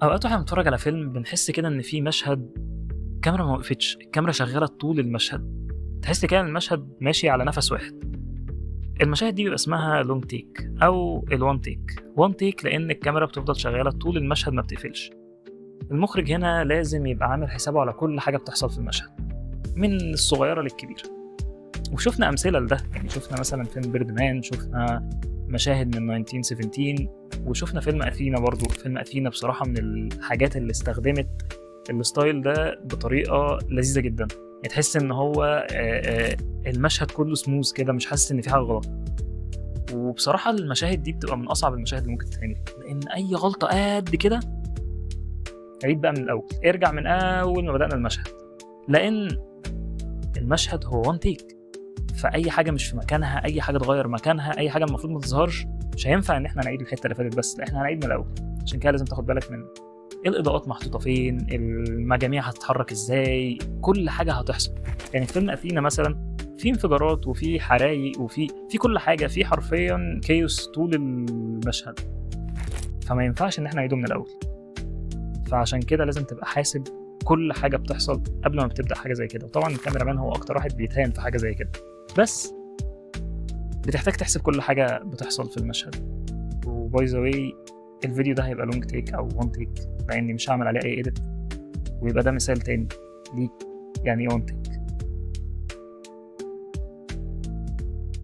اوقات واحنا بنتفرج على فيلم بنحس كده ان في مشهد الكاميرا ما وقفتش، الكاميرا شغاله طول المشهد، تحس كده ان المشهد ماشي على نفس واحد. المشاهد دي بيبقى اسمها لونج تيك او الوان تيك. وان تيك لان الكاميرا بتفضل شغاله طول المشهد ما بتقفلش. المخرج هنا لازم يبقى عامل حسابه على كل حاجه بتحصل في المشهد من الصغيره للكبيره. وشفنا امثله لده، يعني شفنا مثلا فيلم بيرد مان، شفنا مشاهد من 1917، وشفنا فيلم اثينا برضو. فيلم اثينا بصراحه من الحاجات اللي استخدمت الستايل ده بطريقه لذيذه جدا، يعني تحس ان هو المشهد كله سموث كده، مش حاسس ان في حاجه غلط. وبصراحه المشاهد دي بتبقى من اصعب المشاهد اللي ممكن تتعمل، لان اي غلطه قد كده عيد بقى من الاول، ارجع من اول ما بدانا المشهد، لان المشهد هو وان تيك. فاي حاجه مش في مكانها، اي حاجه تغير مكانها، اي حاجه المفروض ما تظهرش، مش هينفع ان احنا نعيد الحته اللي فاتت بس، لا احنا هنعيد من الاول. عشان كده لازم تاخد بالك من الاضاءات محطوطه فين، المجاميع هتتحرك ازاي، كل حاجه هتحصل. يعني في فيلم اثينا مثلا في انفجارات وفي حرايق وفي كل حاجه، في حرفيا كيوس طول المشهد، فما ينفعش ان احنا نعيده من الاول. فعشان كده لازم تبقى حاسب كل حاجه بتحصل قبل ما بتبدا حاجه زي كده. وطبعا الكاميرا مان هو اكتر واحد بيتهان في حاجه زي كده، بس بتحتاج تحسب كل حاجه بتحصل في المشهد. وباي ذا واي الفيديو ده هيبقى لونج تيك او وان تيك، لاني مش هعمل عليه اي اديت، ويبقى ده مثال تاني ليك يعني ايه وان تيك.